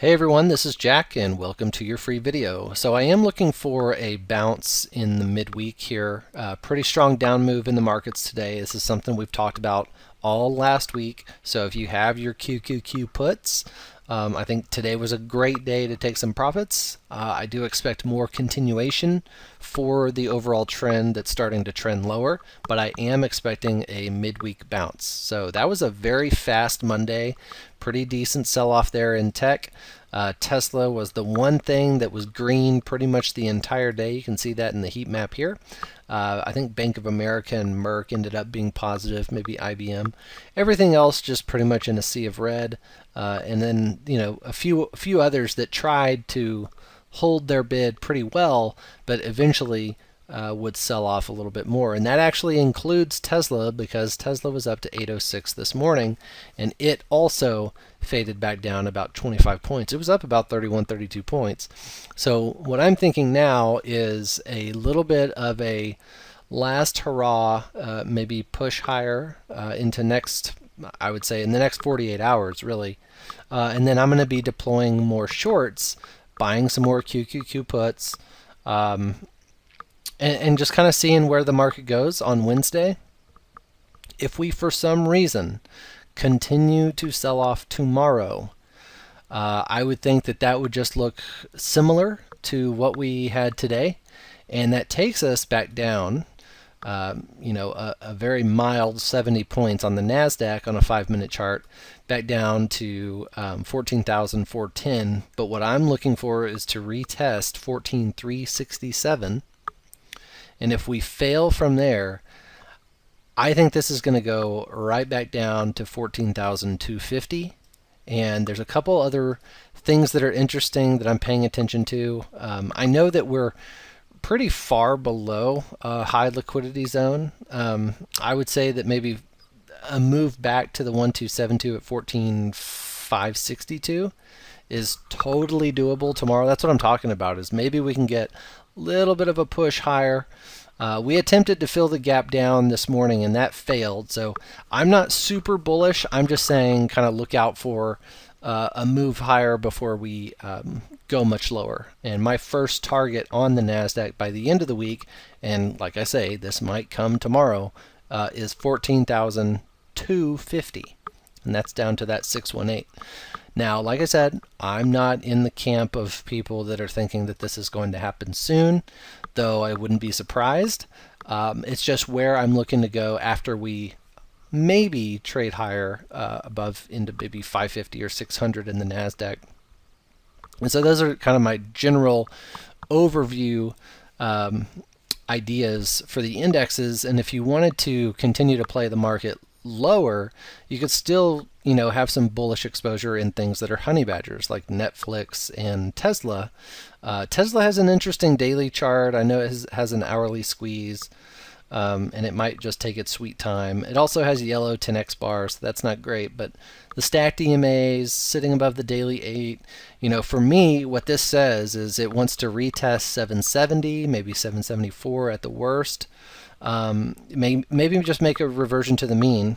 Hey everyone, this is Jack and welcome to your free video. So I am looking for a bounce in the midweek here. Pretty strong down move in the markets today. This is something we've talked about all last week. So if you have your QQQ puts, I think today was a great day to take some profits. I do expect more continuation for the overall trend that's starting to trend lower, but I am expecting a midweek bounce. So that was a very fast Monday, pretty decent sell-off there in tech. Tesla was the one thing that was green pretty much the entire day. You can see that in the heat map here. I think Bank of America and Merck ended up being positive, maybe IBM. Everything else just pretty much in a sea of red. And then, a few others that tried to hold their bid pretty well, but eventually would sell off a little bit more. And that actually includes Tesla, because Tesla was up to 806 this morning, and it also faded back down about 25 points. It was up about 31, 32 points. So what I'm thinking now is a little bit of a last hurrah, maybe push higher into next, I would say in the next 48 hours really. And then I'm going to be deploying more shorts, buying some more QQQ puts, and just kind of seeing where the market goes on Wednesday. If we, for some reason, continue to sell off tomorrow, I would think that that would just look similar to what we had today, and that takes us back down, a very mild 70 points on the NASDAQ on a 5-minute chart, back down to 14,410. But what I'm looking for is to retest 14,367. And if we fail from there, I think this is going to go right back down to 14,250. And there's a couple other things that are interesting that I'm paying attention to. I know that we're pretty far below a high liquidity zone. I would say that maybe a move back to the 1272 at 14,562 is totally doable tomorrow. That's what I'm talking about, is maybe we can get a little bit of a push higher. We attempted to fill the gap down this morning and that failed, so I'm not super bullish. I'm just saying kind of look out for a move higher before we go much lower. And my first target on the NASDAQ by the end of the week, and like I say, this might come tomorrow, is 14,250, and that's down to that 618. Now, like I said, I'm not in the camp of people that are thinking that this is going to happen soon, though I wouldn't be surprised. It's just where I'm looking to go after we maybe trade higher above into maybe 550 or 600 in the NASDAQ. And so those are kind of my general overview ideas for the indexes. And if you wanted to continue to play the market lower, you could still, have some bullish exposure in things that are honey badgers like Netflix and Tesla. Tesla has an interesting daily chart. I know it has an hourly squeeze, and it might just take its sweet time. It also has yellow 10x bars, so that's not great, but the stacked EMAs sitting above the daily 8. For me, what this says is it wants to retest 770, maybe 774 at the worst. Maybe just make a reversion to the mean,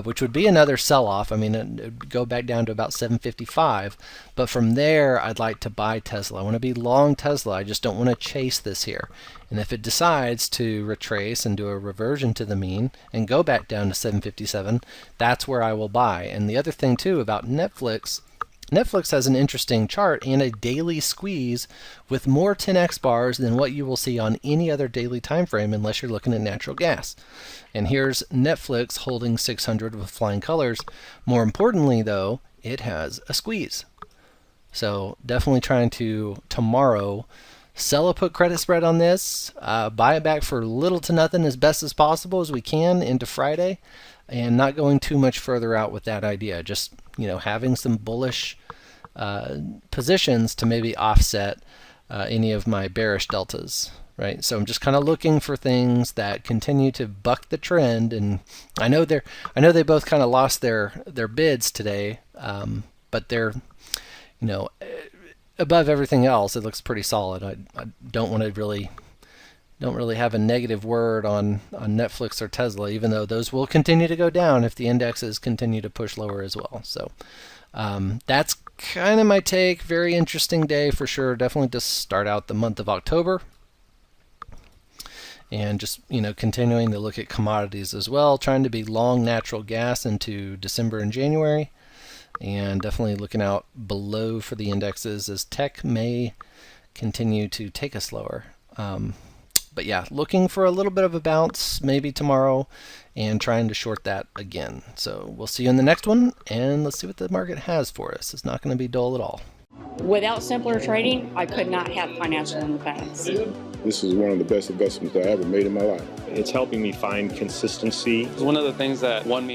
which would be another sell-off. I mean, it would go back down to about 755. But from there, I'd like to buy Tesla. I want to be long Tesla. I just don't want to chase this here. And if it decides to retrace and do a reversion to the mean and go back down to 757, that's where I will buy. And the other thing, too, about Netflix has an interesting chart and a daily squeeze with more 10x bars than what you will see on any other daily time frame unless you're looking at natural gas. And here's Netflix holding 600 with flying colors. More importantly, though, it has a squeeze. So definitely trying to, tomorrow, sell a put credit spread on this, buy it back for little to nothing as best as possible as we can into Friday, and not going too much further out with that idea. Just, having some bullish positions to maybe offset any of my bearish deltas, right? So I'm just kind of looking for things that continue to buck the trend. And I know they both kind of lost their bids today, but they're, above everything else, it looks pretty solid. I don't want to really don't really have a negative word on Netflix or Tesla, even though those will continue to go down if the indexes continue to push lower as well. So that's kind of my take. Very interesting day for sure. Definitely to start out the month of October. And just, continuing to look at commodities as well, trying to be long natural gas into December and January. And definitely looking out below for the indexes as tech may continue to take us lower. But yeah, looking for a little bit of a bounce maybe tomorrow and trying to short that again. So we'll see you in the next one, and let's see what the market has for us. It's not going to be dull at all. Without simpler trading, I could not have financial independence. This is one of the best investments I ever made in my life. It's helping me find consistency. It's one of the things that won me